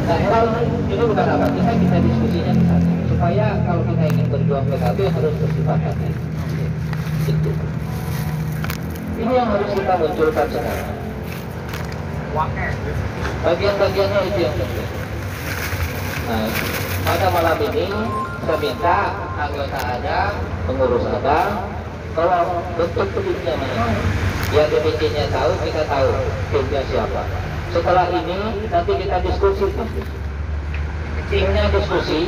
Nah, kalau ini bukan apa, kita diskusinya di sana. Supaya kalau kita ingin berjuang PKB harus bersifat hati. Itu. Ini yang harus kita munculkan sekarang. Bagian-bagiannya itu yang penting. Nah, pada malam ini saya minta anggota ada, pengurus ada, kalau bentuk timnya mana, biar DPC-nya tahu, kita tahu timnya siapa. Setelah ini nanti kita diskusi, timnya diskusi,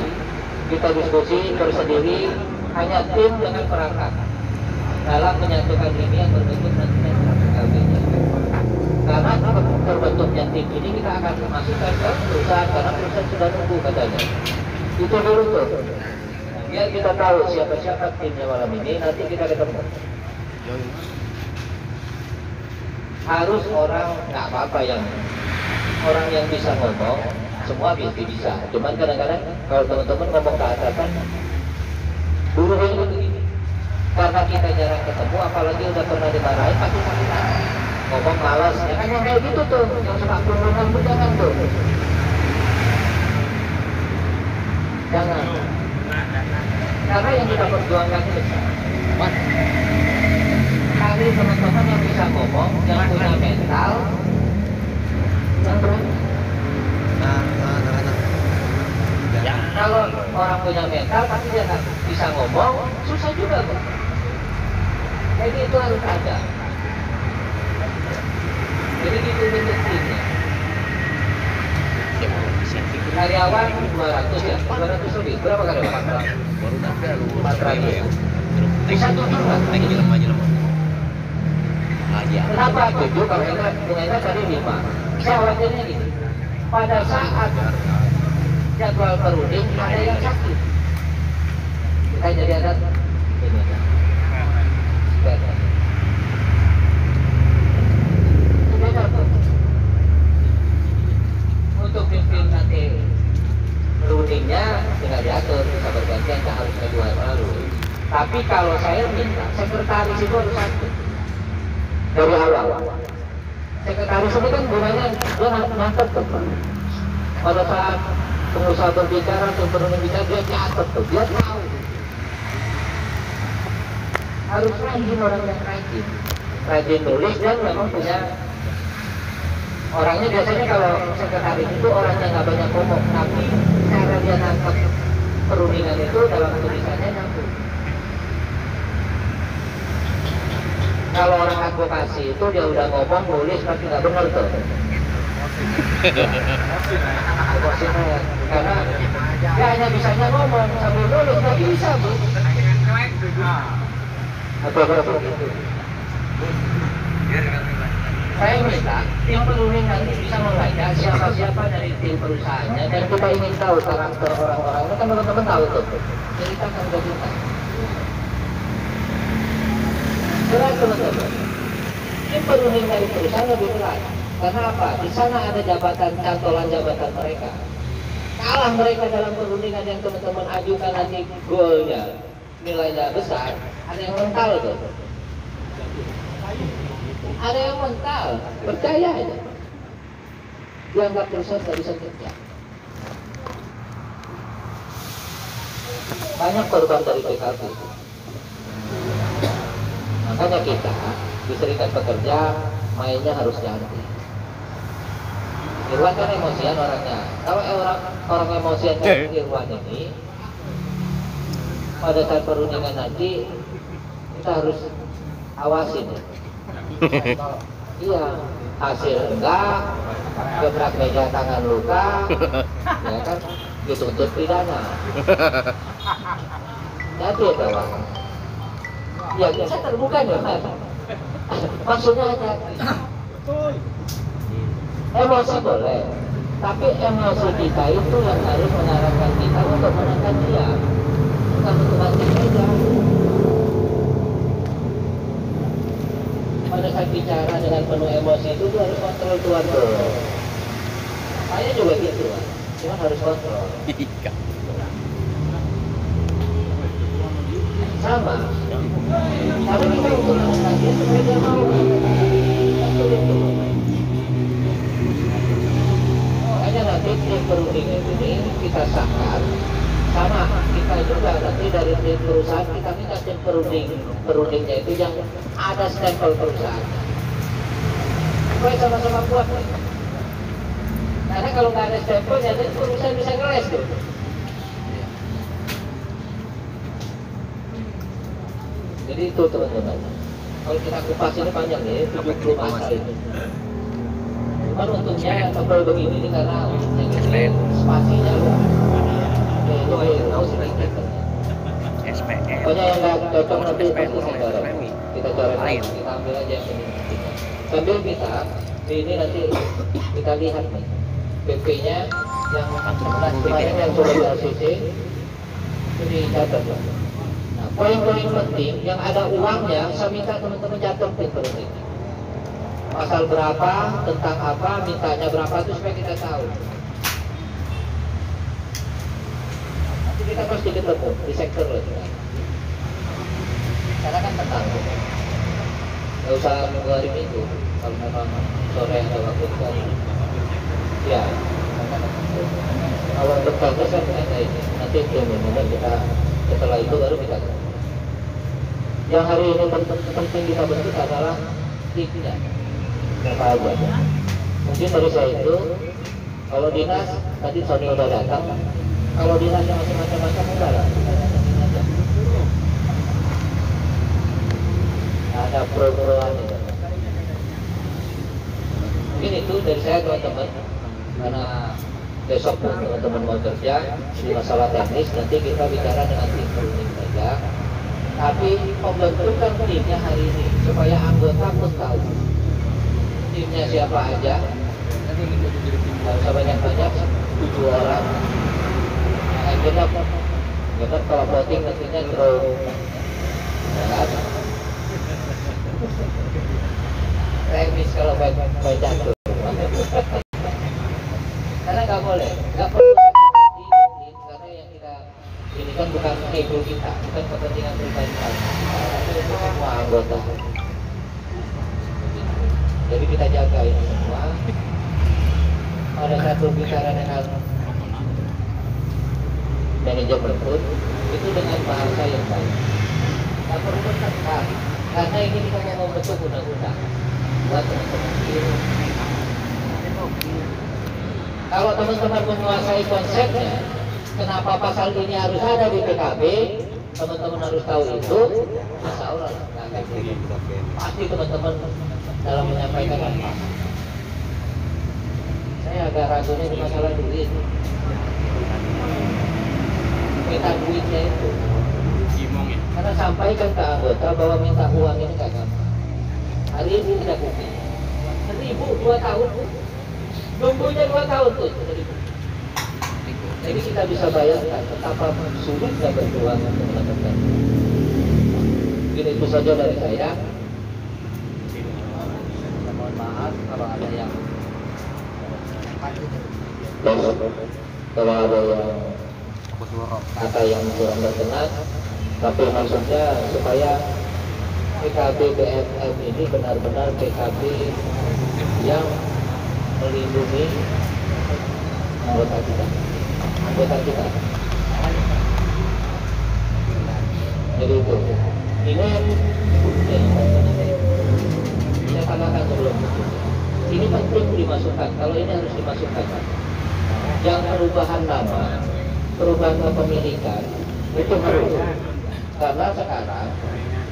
kita diskusi tersendiri, hanya tim dengan perangkat dalam menyatukan ini yang berbentuk nantinya PKB-nya. Karena terbentuknya tim ini kita akan masukkan ke perusahaan, karena perusahaan sudah nunggu katanya. Itu dulu tuh. Biar kita tahu siapa-siapa timnya malam ini, nanti kita ketemu. Harus orang, nggak apa-apa yang orang yang bisa ngomong, semua bisa. Cuman kadang-kadang kalau teman-teman ngomong ke atasan, buruhnya itu begini. Karena kita jarang ketemu, apalagi udah pernah dimarahin, pasti sakit hati. Ngomong malas, ya kan yang kayak gitu tuh, yang suka kerumunan pun jangan tuh. Jangan. Karena yang kita perjuangkan itu besar. Cari teman-teman yang bisa ngomong, yang punya mental, yang berani. Kalau orang punya mental, tapi dia nggak bisa ngomong, susah juga kok. Jadi itu harus ada. Jadi gitu timnya. Karyawan 200 ya, 200 lebih. Berapa karyawan? 400. Bisa 7 kan? Kenapa 7? Kalau kita tadi 5. Saya khawatirnya gitu. Pada saat jadwal perunding ada yang sakit. Kita jadi ada ini. Untuk pimpin nanti perundingnya tinggal diatur, bisa bergantian, tak harus kedua lalu. Tapi kalau saya minta sekretaris itu harus satu dari awal. Sekretaris ini kan gunanya dia nyatet tuh. Pada saat pengusaha berbicara atau perunding bicara, dia catat tuh, dia tahu. Harus rajin orang yang rajin nulis dan memang punya. Orangnya biasanya kalau sekretaris itu orangnya nggak banyak ngomong, tapi cara dia nangkep perundingan itu dalam tulisannya nyambung. Kalau orang advokasi itu dia udah ngomong nulis pasti nggak benar tuh. Karena dia hanya bisanya ngomong sambil nulis nggak bisa bu. Atau berapa gitu. Saya minta tim perunding nanti bisa membaca siapa-siapa dari tim perusahaannya, dan kita ingin tahu karakter orang-orang ini, kan teman-teman tahu tuh ceritakan ke kita. Berat teman-teman, tim perunding dari perusahaan lebih berat. Karena apa? Di sana ada jabatan, cantolan jabatan mereka. Kalah mereka dalam perundingan yang teman-teman ajukan nanti goalnya nilainya besar, ada yang mental tuh. Ada yang mental, percaya aja. Dianggap perusahaan nggak bisa kerja. Banyak korban dari PKB. Makanya kita di Serikat Pekerja mainnya harus ganti. Irwan kan emosian orangnya. Kalau orang emosian kayak Irwan ini, pada saat perundingan nanti kita harus awasin. Iya, hasil enggak, gebrak meja tangan luka, ya kan, dituntut pidana. Jadi ya kawan, ya kita terbuka ya kan, maksudnya hanya emosi boleh, tapi emosi kita itu yang harus mengarahkan kita untuk menangkan dia, bukan untuk banting meja. Pada saat bicara dengan penuh emosi itu dia harus kontrol tuan tuh. Saya juga gitu, cuma harus kontrol. Sama. Tapi kita untuk menangkan dia supaya dia mau. kita sahkan, sama kita juga nanti dari perusahaan kita minta tim perundingnya itu yang ada stempel perusahaan. Supaya sama-sama kuat. Karena kalau nggak ada stempelnya, jadi perusahaan bisa ngeles tuh. Jadi itu teman-teman. Kalau kita kupas ini panjang ya, 70 masa ini. Cuman untungnya yang tebal begini ini karena yang spasinya luas. Itu tahu sedikit. Pokoknya yang nggak cocok nanti pasti saya dorong. Kita coret lain, kita ambil aja yang ini. Sambil kita ini nanti kita lihat nih PP-nya yang 11 kemarin yang sudah di LCC itu dicatat. Nah, poin-poin penting yang ada uangnya saya minta teman-teman catat terus ini. Pasal berapa, tentang apa, mintanya berapa itu supaya kita tahu. Nanti kita pasti ketemu di sektor lagi. Karena kan tentang nggak usah nunggu hari Minggu. Kalau memang sore ada waktu kan, ya. Kalau bertanya saya ada ini. Nanti kemudian kita setelah itu baru kita. Yang hari ini penting kita bentuk adalah timnya. Apa aja. Mungkin dari saya itu, kalau dinas tadi Sony udah datang. Kalau dinasnya masih macam-macam enggak lah. Ada pro-proan itu. Mungkin itu dari saya teman-teman, karena besok teman-teman mau kerja di masalah teknis, nanti kita bicara dengan tim perunding saja. Tapi pembentukan timnya hari ini supaya anggota pun tahu timnya siapa aja. Nggak usah banyak-banyak, 7 orang. Yang genap kalau voting nantinya draw. Remis kalau baca tuh. Karena nggak boleh, nggak perlu sakit hati, karena yang kita ini kan bukan ego kita, bukan kepentingan pribadi kita, tapi untuk semua anggota. Jadi kita jaga ini semua. Pada saat berbicara dengan manajemen pun itu dengan bahasa yang baik. Nggak perlu bertengkar, karena ini kita mau membentuk undang-undang buat teman-teman. Kalau teman-teman menguasai konsepnya, kenapa pasal ini harus ada di PKB, teman-teman harus tahu itu. Masya Allah, pasti teman-teman dalam menyampaikan apa. Saya agak ragunya di masalah duit. Minta duitnya itu. Karena sampaikan ke anggota bahwa minta uang ini gak gampang. Hari ini tidak bukti. 1.000 2 tahun. Nunggunya 2 tahun tuh. Jadi kita bisa bayangkan betapa sulitnya berjuang untuk mendapatkan. Jadi itu saja dari saya. Mohon maaf kalau ada yang kata yang kurang berkenan, tapi maksudnya supaya PKB BFM ini benar-benar PKB yang melindungi anggota kita. Jadi itu ini saya katakan sebelum ini penting dimasukkan. Kalau ini harus dimasukkan. Yang perubahan nama, perubahan kepemilikan itu harus. Karena sekarang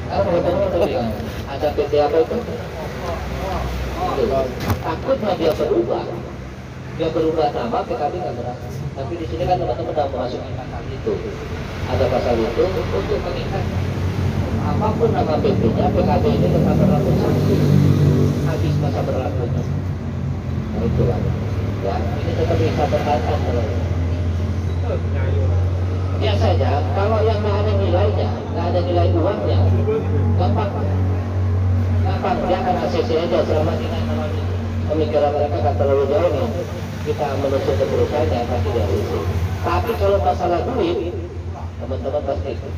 teman-teman ada PT apa itu? Takutnya dia berubah nama, PKB nggak berhasil. Tapi di sini kan teman-teman sudah memasuki pasal itu. Ada pasal itu untuk mengikat apapun nama PT-nya, PKB ini tetap berlaku sampai habis masa berlakunya. Nah itu lah. Ya, ini tetap bisa bertahan kalau biasa saja. Kalau yang nggak ada nilainya, nggak ada nilai uangnya, gampang. Dia akan ACC aja selama dengan pemikiran mereka nggak terlalu jauh nih. Kita menusuk ke perusahaannya pasti di ACC. Tapi kalau masalah duit, teman-teman pasti itu.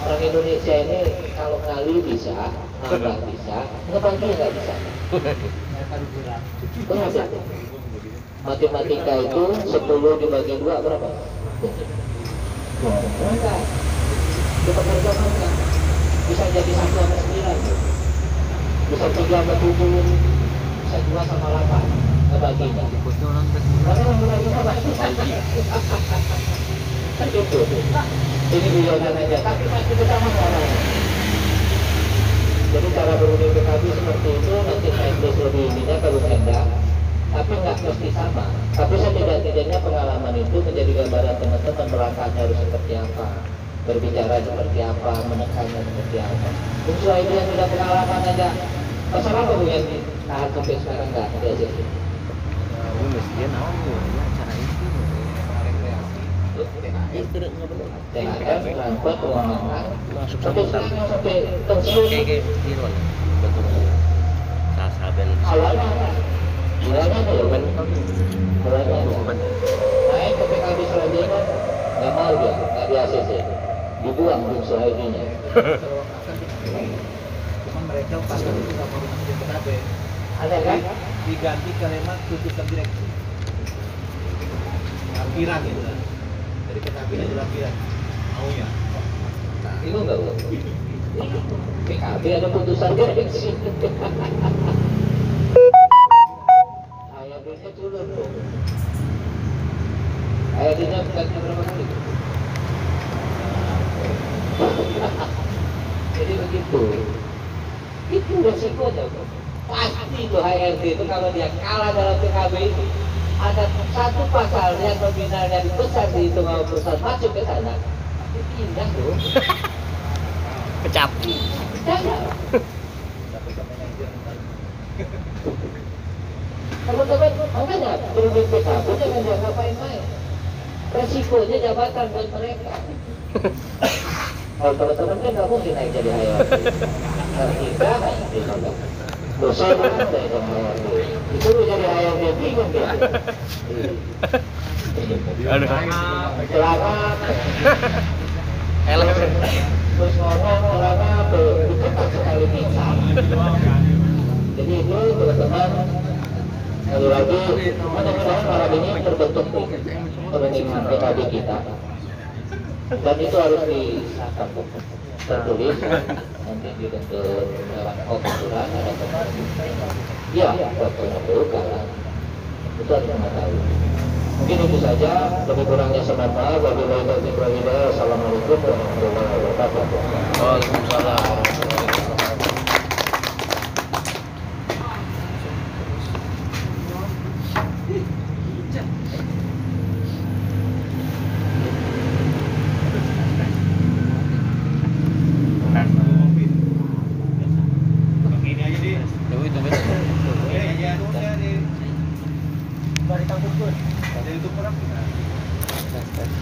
Orang Indonesia ini kalau ngali bisa, nambah bisa, ngebagi nggak bisa. Berhasil. Matematika itu 10 dibagi 2 berapa? Enggak. Kita pertemukan. Bisa jadi 1 sama 9. Bisa 3 sama 7. Bisa 2 sama 8. Kebaginya. Karena menguranginya banyak. Kan gitu. Ini guyonan aja. Tapi masih bersama orang. Jadi cara berundi PKB seperti itu, nanti saya tulis lebih ininya kalau enggak, tapi nggak mesti sama. Tapi setidak-tidaknya pengalaman itu menjadi gambaran teman-teman melangkahnya harus seperti apa, berbicara seperti apa, menekannya seperti apa. Sesuai itu yang sudah pengalaman aja. Masalah apa Bu Yanti? Tahan sampai sekarang nggak ada aja. THR, transport, ruangan, sampai sekarang sampai pensiun. Awalnya naik ke PKB selanjutnya nggak mau dia, nggak di ACC, dibuang bungsu ID-nya. Mereka pas itu nggak mau masuk di PKB. Ada kan? Diganti kalimat putusan direksi. Lampiran gitu kan. Dari PKB jadi lampiran. Maunya. Itu enggak Bu? PKB ada putusan direksi. Ayatnya turun dong. Ayatnya bukannya berapa kali? Jadi begitu. Itu resikonya Bu. Pasti itu HRD itu kalau dia kalah dalam PKB itu ada satu pasal yang nominalnya besar dihitung sama perusahaan masuk ke sana, pasti pindah tuh. Kecap. Jangan. Teman-teman, makanya berundi PKB jangan dianggap main-main. Resikonya jabatan buat mereka. Kalau teman-teman kan nggak mungkin naik jadi HRD. Kalau kita dosa banget deh sama HRD. Itu jadi HRD bingung dia. Selamat. Terus ngomong orangnya berdekat sekali pingsan. Jadi itu teman-teman, sekali lagi mudah-mudahan malam ini terbentuk pemikiran PKB kita. Dan itu harus disahkan tertulis nanti dibentuk lewat aturan ada kemarin. Ya, waktunya berubah. Itu harus mengetahui. Mungkin itu saja, lebih kurangnya mohon maaf. Wabillahi taufiq wal hidayah. Assalamualaikum warahmatullahi wabarakatuh. Waalaikumsalam.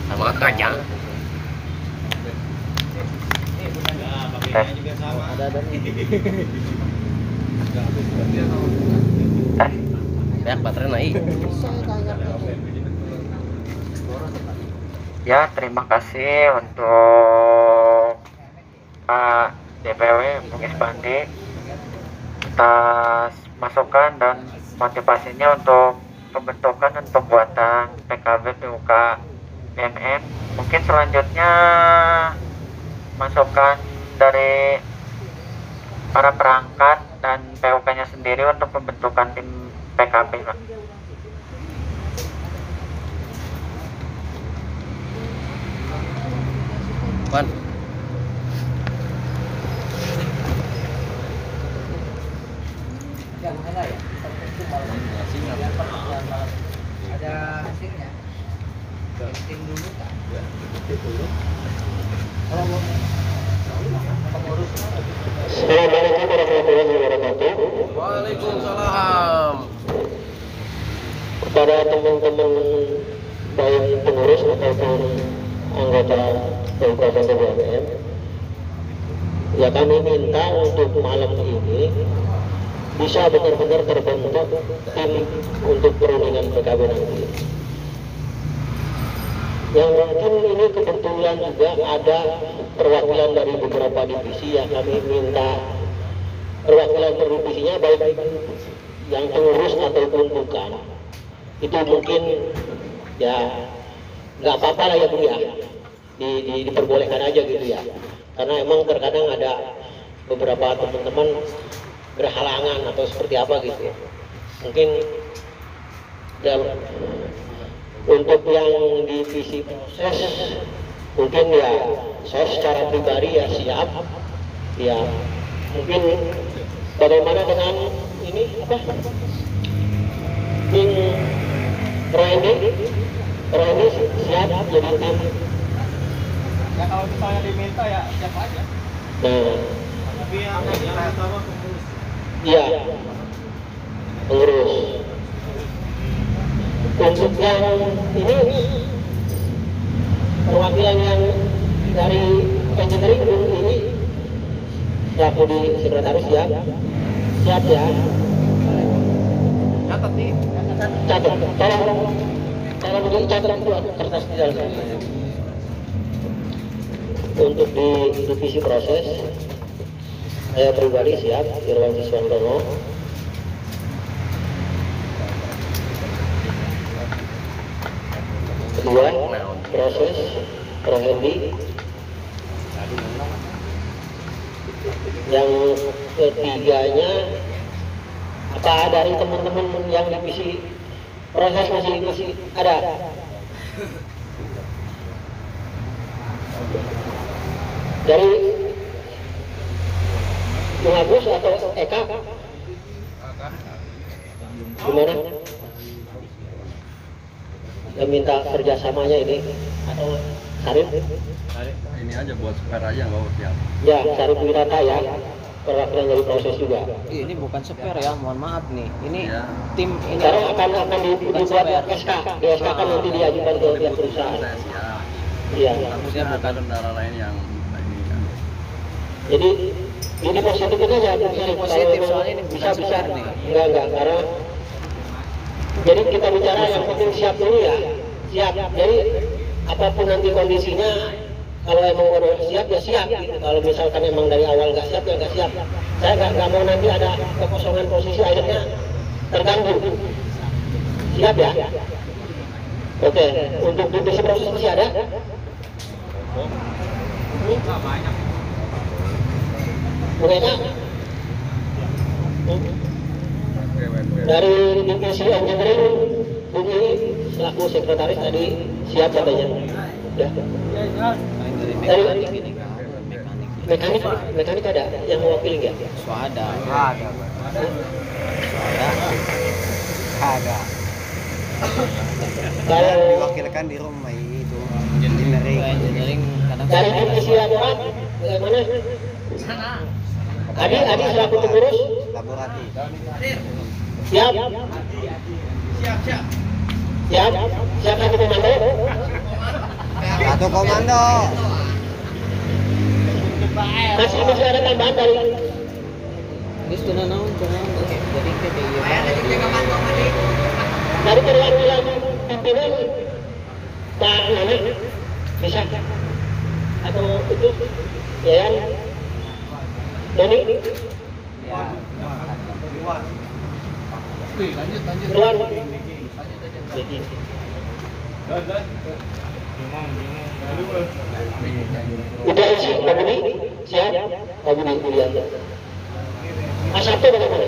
Sama kacang. Banyak baterai naik. Ya, terima kasih untuk Pak DPW Bung Isbandi atas masukan dan motivasinya untuk pembentukan untuk buatan PKB PUK BMN. Mungkin selanjutnya masukan dari para perangkat dan PUK-nya sendiri untuk pembentukan tim PKB, Pak. Wan. Yang mana ya? Ada hasilnya. Testing dulu kan? Assalamualaikum warahmatullahi wabarakatuh. Waalaikumsalam. Kepada teman-teman baik pengurus ataupun anggota PUK BMN, ya kami minta untuk malam ini bisa benar-benar terbentuk tim untuk perundingan PKB nanti. Yang mungkin ini kebetulan juga ada perwakilan dari beberapa divisi yang kami minta perwakilan per divisinya baik yang pengurus ataupun bukan. itu mungkin ya nggak apa-apa lah ya Bung ya, diperbolehkan aja gitu ya, karena emang terkadang ada beberapa teman-teman berhalangan atau seperti apa gitu ya. Mungkin untuk yang divisi proses mungkin ya saya secara pribadi ya siap ya. Mungkin bagaimana dengan ini apa tim Roendi siap jadi tim Ya kalau misalnya diminta ya siap aja. nah Tapi yang pertama pengurus. iya pengurus. Untuk yang ini perwakilan yang dari engineering ini selaku di sekretaris ya siap ya. Catat nih. Catat, tolong dicatat buat kertas di dalam. Untuk di divisi proses saya pribadi siap Irwan Siswandono. Kedua proses Rohendi. Yang ketiganya apa dari teman-teman yang divisi proses masih ada? Dari Bung Agus atau Eka? Gimana? Yang minta kerjasamanya ini atau Sarif? Ini aja buat spare aja nggak usah siap. Ya, Sarif Wirata ya, perwakilan dari proses juga. Ini bukan spare ya, mohon maaf nih. Ini Iya. tim ini Sekarang akan dibuat SK, di SK kan nanti diajukan ke pihak perusahaan. Saya siap. Iya. Takutnya ada kendala lain yang ini kan. Jadi positif aja. Ini positif, soalnya ini bukan spare nih. Enggak, karena jadi kita bicara yang penting siap dulu ya. Siap. Jadi apapun nanti kondisinya, kalau emang udah siap ya siap gitu. Kalau misalkan emang dari awal nggak siap ya nggak siap. Saya nggak mau nanti ada kekosongan posisi akhirnya terganggu. Siap ya. Oke, untuk divisi proses masih ada? Mereka dari divisi engineering Bumi selaku sekretaris tadi siap katanya. Ya. Dari mekanik ada yang mewakili nggak? Swada. Ada. Kalau Diwakilkan di rumah itu. Engineering kadang dari divisi laborat bagaimana? Adi selaku pengurus Laborati. siap. Siap satu komando. Satu komando. Masih ada tambahan dari Guys, tuna naon jadi ke dari perwakilan pimpinan Pak Nana bisa atau itu ya Doni Luar udah isi Pak Budi siap Pak Budi Budianto A1 bagaimana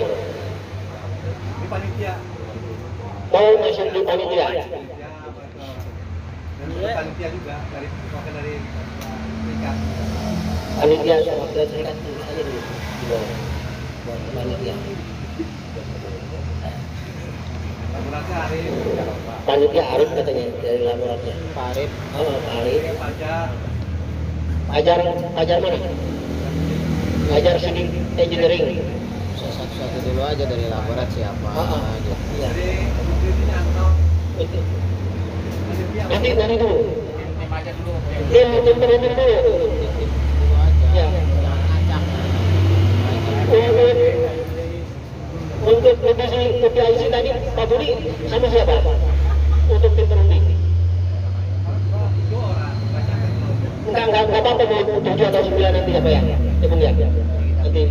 Di panitia. mau masuk di panitia Panitia juga dari wakil dari serikat. panitia sama kita serikat tulis aja dulu di bawah buat panitia Laborasi hari. panitia Arif katanya dari laboratorium Pak Arif. oh Pak Arif Pajar. Pajar mana Pajar sini engineering Satu-satu dulu aja dari laborat siapa gitu. iya Dari Kementerian atau nanti dari dulu tim aja dulu. tim training dulu Dulu aja. ya Jangan acak. untuk divisi KPIC tadi Pak Budi sama siapa untuk tim perunding enggak apa-apa mau 7 atau 9 nanti apa ya Bung ya nanti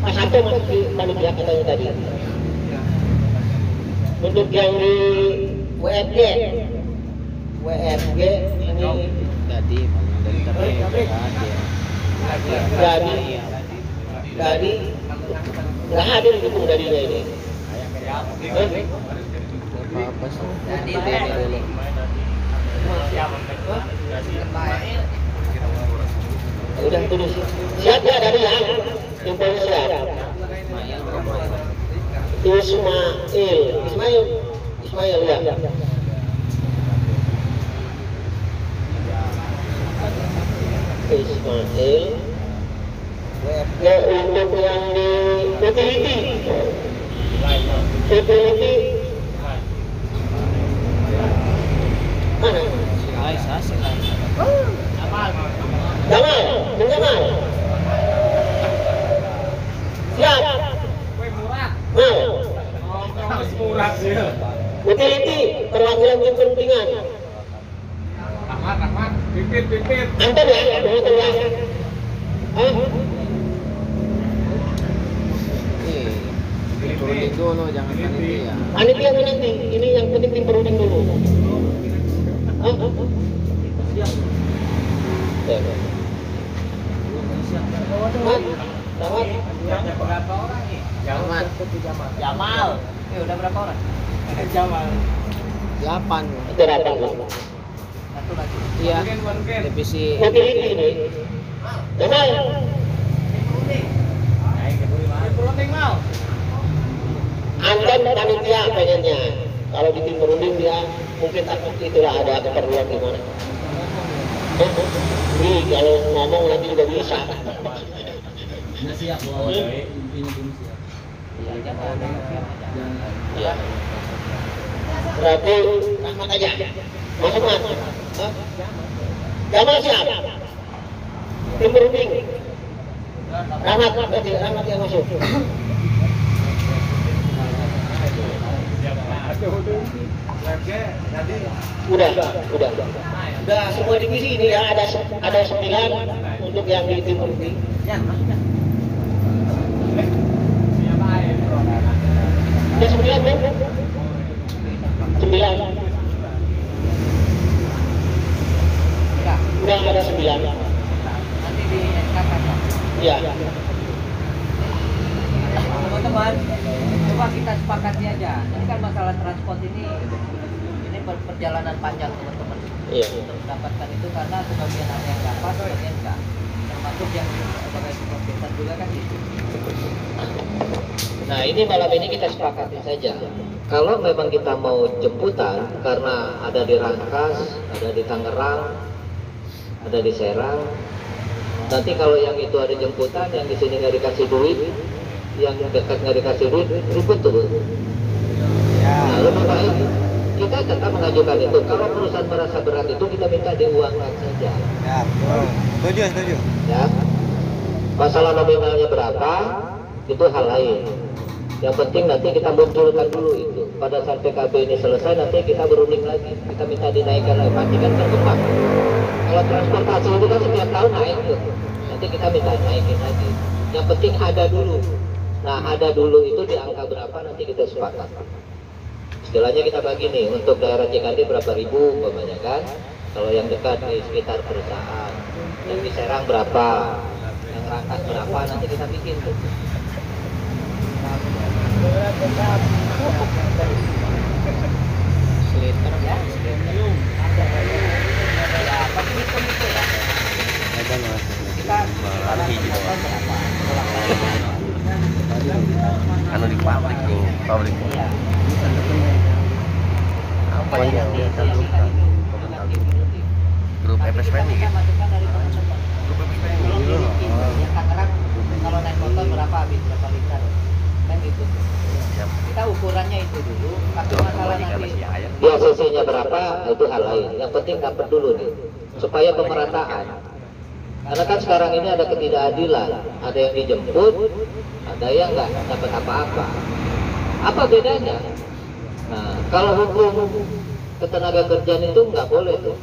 Mas Sabto masuk di panitia katanya tadi Untuk yang di WFG ini Jadi bangun dari terbaik jadi nggak hadir dukung darinya ini. apa sih? Jadi dulu. Udah tulis siap ya dari yang infonya siap. Ismail ya. Ismail. Ya untuk yang di utility mana? Jamal. Siap. Mau. Utility perwakilan kepentingan. Rahmat, pipit. Antar ya, begitu ya. Turunin dulu, jangan panitia. Panitia itu nanti, ini yang penting tim perunding dulu. Jamal. Udah berapa orang? 8. Itu datang. Iya. Divisi Utility ini. Jamal. Anton panitia pengennya. Kalau di tim perunding dia mungkin takut itulah ada keperluan gimana. Nih kalau ngomong nanti juga bisa. Siap loh, ini belum siap. Iya. Berarti Rahmat aja. Masuk Mas. Jamal siap. Tim perunding. Rahmat berarti Rahmat yang masuk. Udah semua divisi ini ya ada 9 untuk yang di tim perunding. Ada 9 kan? 9. Udah ada 9. Nanti di SKK. Iya. Teman-teman, coba kita sepakati aja. Ini kan masalah transport ini perjalanan panjang teman-teman. Iya. Untuk mendapatkan itu karena sebagian ada yang dapat, sebagian enggak. Termasuk yang sebagai supporter juga kan itu. Nah ini malam ini kita sepakati saja. Kalau memang kita mau jemputan, karena ada di Rangkas, ada di Tangerang, ada di Serang. Nanti kalau yang itu ada jemputan, yang di sini nggak dikasih duit, yang dekat nggak dikasih duit, ribut tuh. Nah, lebih baik kita tetap mengajukan itu. Kalau perusahaan merasa berat itu kita minta diuangkan saja. Ya, setuju. Ya, masalah nominalnya berapa itu hal lain. Yang penting nanti kita munculkan dulu itu. Pada saat PKB ini selesai nanti kita berunding lagi. Kita minta dinaikkan lagi. Pasti kan berkembang. Kalau transportasi itu kan setiap tahun naik tuh. Nanti kita minta naikin lagi. Yang penting ada dulu. Nah ada dulu itu di angka berapa nanti kita sepakat. Istilahnya kita bagi nih untuk daerah CKD berapa ribu umpamanya kan. Kalau yang dekat di sekitar perusahaan. Yang di Serang berapa. Yang Rangkas berapa nanti kita bikin tuh. Sliter ya. Anu di pabrik tuh, pabrik. Apa yang dilakukan? Grup FSPN gitu. Grup FSPN. Yang Tangerang kalau naik motor berapa liter? Kan gitu. Kita ukurannya itu dulu, tapi masalah nanti Dia cc-nya berapa itu hal lain. Yang penting dapat dulu nih supaya pemerataan. Karena kan sekarang ini ada ketidakadilan. Ada yang dijemput, ada yang nggak dapat apa-apa. Apa bedanya? Nah, kalau hukum ketenaga kerjaan itu nggak boleh tuh.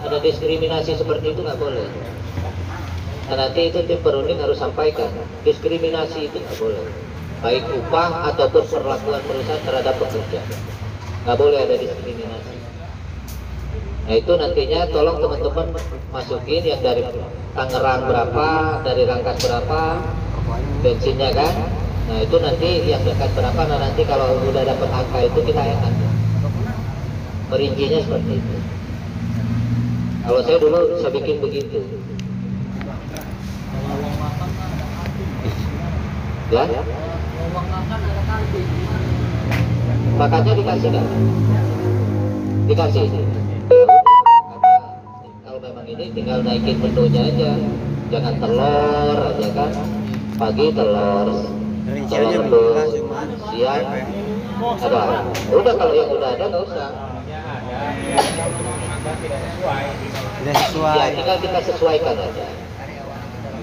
Ada diskriminasi seperti itu nggak boleh. Nah, nanti itu tim perunding harus sampaikan diskriminasi itu nggak boleh. baik upah ataupun perlakuan perusahaan terhadap pekerja. Nggak boleh ada diskriminasi. Nah itu nantinya tolong teman-teman masukin yang dari Tangerang berapa, dari Rangkas berapa, bensinnya kan. Nah itu nanti yang dekat berapa, nah nanti kalau udah dapat angka itu kita enak. Merincinya seperti itu. Kalau saya dulu saya bikin begitu. Ya? Makanya dikasih kan? Dikasih. Kalau memang ini tinggal naikin menunya aja, jangan telur aja kan. Pagi telur, telur siang ada. Udah kalau yang udah ada nggak usah. Tidak sesuai. Ya tinggal kita sesuaikan aja.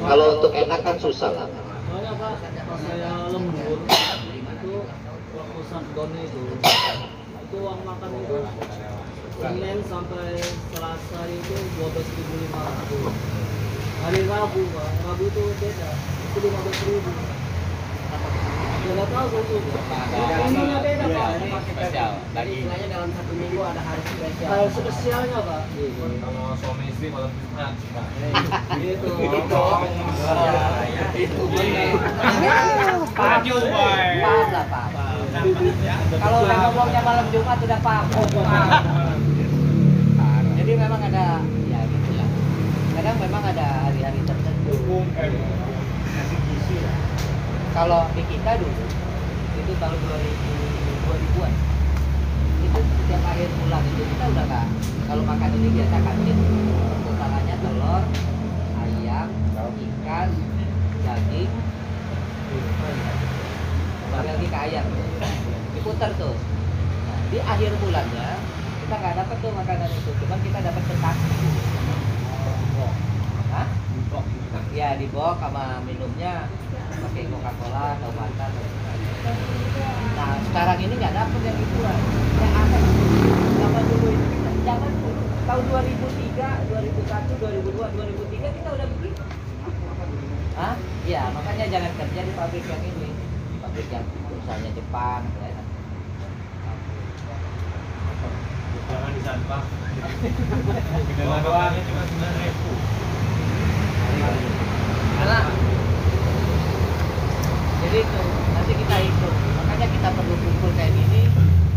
Kalau untuk enak kan susah lah. Soalnya Pak, pas saya lembur itu pesan Doni itu uang makan itu Senin sampai Selasa itu 12.500. Hari Rabu Pak, Rabu itu beda, itu 15.000. Nggak tahu itu. Ininya beda Pak. Spesial. Lagi Istilahnya dalam 1 minggu ada hari spesial. Hari spesialnya Pak. kalau suami istri malam Jumat. Gitu. Paju boy. Paham lah Pak. Kalau udah ngomongnya malam Jumat udah paham. Jadi memang ada, ya gitu lah. Kadang memang ada hari-hari tertentu. Kalau di kita dulu itu tahun 2000-an itu setiap akhir bulan itu kita udah nggak, kalau makan ini biasa kantin utamanya telur, ayam, ikan, daging, lagi ke ayam diputar tuh. Nah, di akhir bulannya kita nggak dapat tuh makanan itu, cuman kita dapat ketan. Hah? Ya di box sama minumnya pakai Coca-Cola atau Fanta. Nah sekarang ini nggak dapet yang gituan. Yang aneh. Zaman dulu itu kita, zaman dulu tahun 2003, 2001, 2002, 2003 kita udah begitu. Hah? Ya makanya jangan kerja di pabrik yang ini, di pabrik yang perusahaannya Jepang. Ya. Jangan disantap. Dengan doanya cuma 9.000. Karena jadi itu nanti kita hitung, makanya kita perlu kumpul kayak gini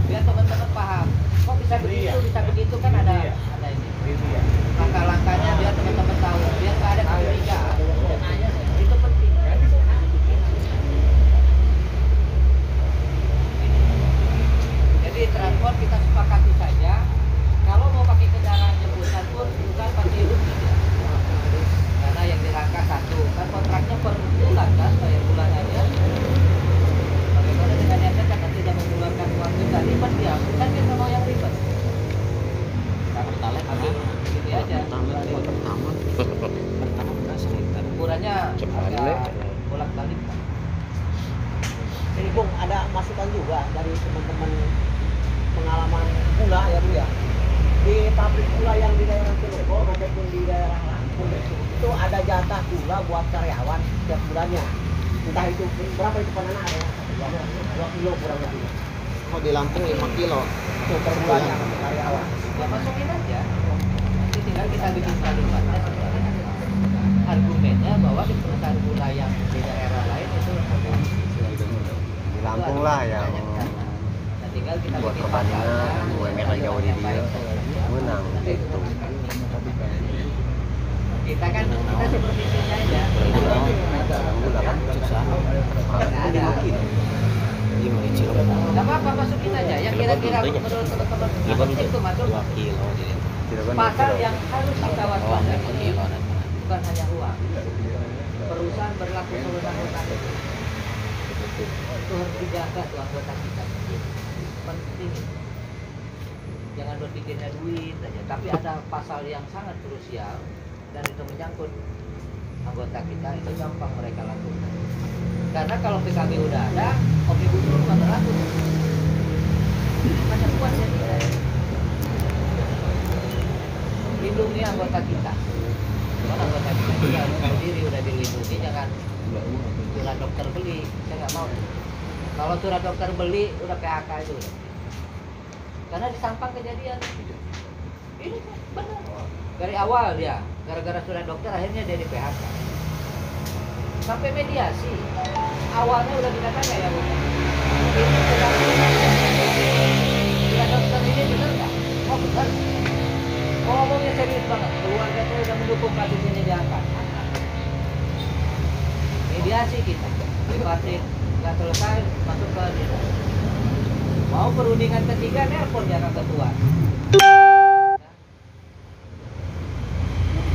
biar teman-teman paham kok bisa begitu kan ada ini langkah-langkahnya biar teman-teman tahu, biar nggak ada kecurigaan. Itu penting. Jadi transport kita sepakati saja, kalau mau pakai kendaraan jemputan pun bukan pakai rugi. Karena yang dirangka satu kan kontraknya per bulan kan, bayar bulan aja. Bagaimana dengan yang kan tidak mengeluarkan uang kita, ribet ya, kan kita mau yang ribet. Ambil gini aja. Ukurannya agak bolak-balik. Jadi Bung, ada masukan juga dari teman-teman pengalaman gula ya Bu ya. Di pabrik gula yang di daerah Cilegon maupun di daerah Lampung itu ada jatah gula buat karyawan setiap bulannya. Entah itu berapa itu penana ada ya? 2 kilo kurang lebih. Oh di Lampung 5 kilo. Itu per bulannya untuk karyawan. Ya masukin aja. Nanti tinggal kita bikin kalimatnya. Argumennya bahwa di perusahaan gula yang di daerah lain itu Di Lampung lah yang nah, tinggal kita buat bikin perbandingan UMR yang jauh di dia menang itu. Kita kan kita supervisinya aja. Udah kan susah. Nggak ada. Nggak apa-apa masukin aja. Yang kira-kira menurut teman-teman itu masuk pasal yang harus kita waspadai. Bukan hanya uang. Perusahaan berlaku sewenang-wenang. Itu harus dijaga tuh anggota kita. Penting. Jangan berpikirnya duit aja. Tapi ada pasal yang sangat krusial dan itu menyangkut anggota kita, itu gampang mereka lakukan. Karena kalau PKB udah ada, Omnibus Law nggak berlaku. Macam kuat ya kita. Lindungi anggota kita. Cuman anggota kita juga harus berdiri, udah dilindungi, jangan dokter beli. Saya nggak mau. Kalau surat dokter beli udah PHK itu. Karena di Sampang kejadian. Ini benar. Dari awal dia, gara-gara surat dokter akhirnya dia di PHK. Sampai mediasi. Awalnya udah dikatakan ya Bu. Ini surat dokter ini benar nggak? Oh benar. Oh, ngomongnya serius banget. Keluarga saya udah mendukung kasus ini diangkat. Mediasi kita. Dipatik nggak selesai masuk ke dinas. Mau perundingan ketiga nelpon dia ke ketua.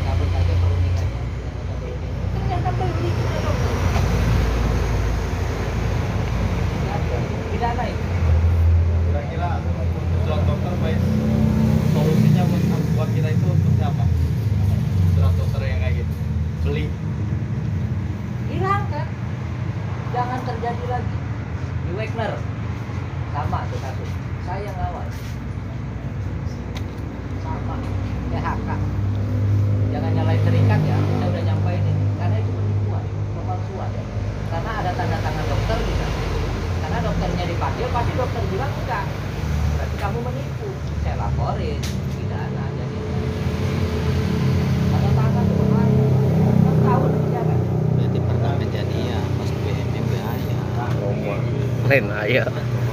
Cabut aja perundingannya. Ternyata beli kita dokter. Pidana itu. Kira-kira surat dokter baik solusinya buat kita itu seperti apa? Surat dokter yang kayak gitu beli. Hilangkan. Jangan terjadi lagi. Di Wagner sama tuh kasus. Saya ngawal. Sama. PHK. Jangan nyalain terikat ya. Saya udah nyampain ini. Karena itu penipuan, pemalsuan. Karena ada tanda tangan dokter di sana. Karena dokternya dipanggil, pasti dokter bilang enggak. Berarti kamu menipu. Saya laporin. Pidana jadi. Tanda tangan itu bahaya. 6 tahun penjara. Berarti pernah kejadian pas BMM bahaya. Lain aya.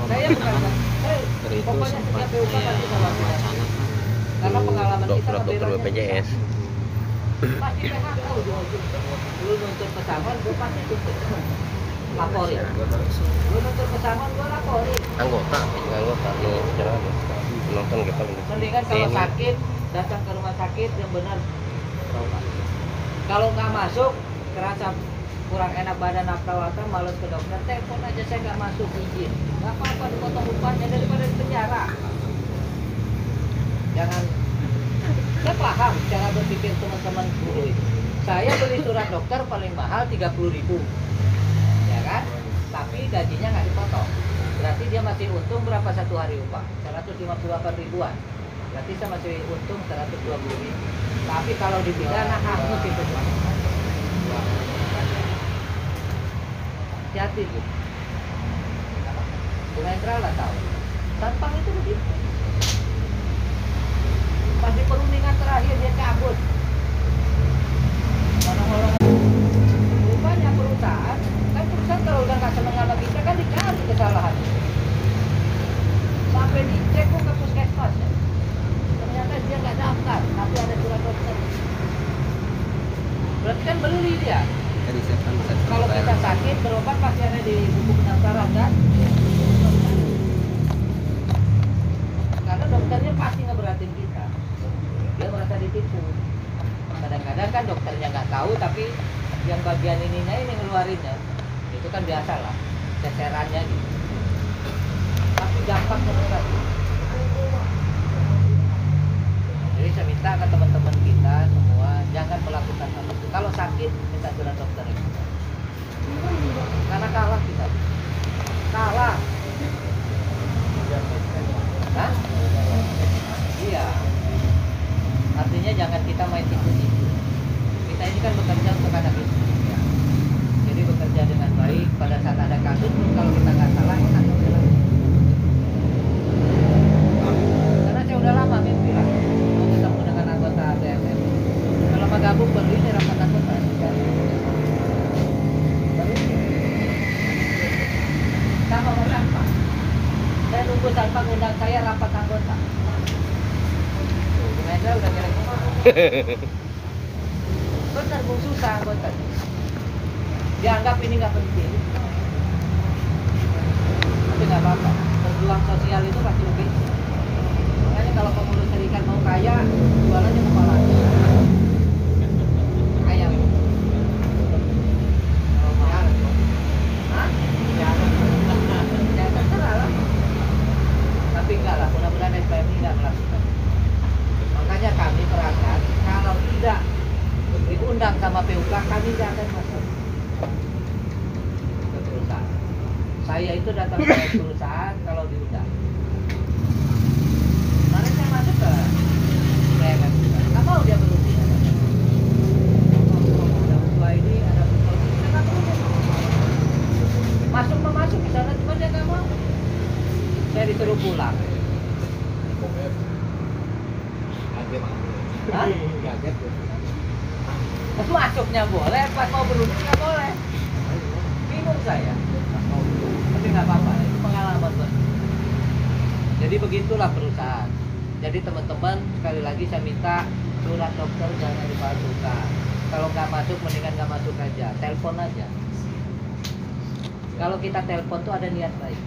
Saya bukan pokoknya setiap PUK pasti saya lakukan. Karena pengalaman kita Dokter BPJS. pasti PHK ujung-ujung. Lu nuntut pesangon, gue pasti tuntut. Laporin. Lu nuntut pesangon, gue laporin. Anggota nu sejarah nonton ke paling. Mendingan kalau sakit datang ke rumah sakit yang benar berobat. Kalau nggak masuk, kerasa kurang enak badan apa males ke dokter, telepon aja saya nggak masuk izin. Nggak apa-apa dipotong upahnya daripada di penjara. Jangan. Saya paham cara berpikir teman-teman guru itu. Saya beli surat dokter paling mahal 30.000, ya kan? Tapi gajinya nggak dipotong. Berarti dia masih untung berapa satu hari upah? 158 ribuan. Berarti saya masih untung 120.000. Tapi kalau dipidana hangus itu. Hati-hati gitu. Bu Hendra lah tahu. Sampang itu begitu. Pas di perundingan terakhir dia cabut. Orang-orang rupanya perusahaan, kan perusahaan kalau udah nggak seneng sama kita kan dicari kesalahan. Sampai dicek ke puskesmas. Ternyata dia nggak daftar, tapi ada surat dokter. Berarti kan beli dia. Kalau kita sakit berobat pasti ada di buku pendaftaran kan? Karena dokternya pasti ngeberatin kita. Dia merasa ditipu. Kadang-kadang kan dokternya nggak tahu tapi yang bagian ininya ini ngeluarinnya. Itu kan biasa lah, ceserannya gitu. Tapi gampang ngeluarin. Jadi saya minta ke teman-teman kita semua jangan melakukan hal itu. Kalau sakit minta surat dokter itu. Karena kalah kita. Kalah. Hah? Iya. Artinya jangan kita main tipu-tipu. Kita ini kan bekerja untuk anak Indonesia. Jadi bekerja dengan baik. Pada saat ada kasus pun kalau kita nggak salah enak jalan. Karena saya udah lama mimpi lah mau ketemu dengan anggota BMM. Kalau mau gabung perlu ini rapat anggota. Sama mau sampah. Saya nunggu sampah undang saya rapat anggota. Tuh, udah kira-kira. Benar bu, susah anggota. Dianggap ini nggak penting. Tapi nggak apa-apa. Berjuang sosial itu pasti lebih. Makanya kalau pengurus serikat mau kaya, jualannya kepala. Ayam. Kalau mahal, hah? Ya terserah lah. Tapi enggak lah, mudah-mudahan SPMI enggak melakukan. Makanya kami perangkat, kalau tidak diundang sama PUK, kami tidak akan masuk ke perusahaan. Saya itu datang ke perusahaan kalau diundang. Kemarin saya masuk ke BMM, nggak mau dia berhenti. Ada ini, ada masuk di sana, cuma dia mau. Saya disuruh pulang. Hah? Masuknya boleh, pas mau berunding nggak boleh. Bingung saya. Tapi nggak apa-apa, itu pengalaman Bos. Jadi begitulah perusahaan. Jadi teman-teman sekali lagi saya minta surat dokter jangan dipalsukan. Kalau nggak masuk mendingan nggak masuk aja, telepon aja. Kalau kita telepon tuh ada niat baik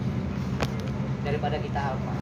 daripada kita alfa.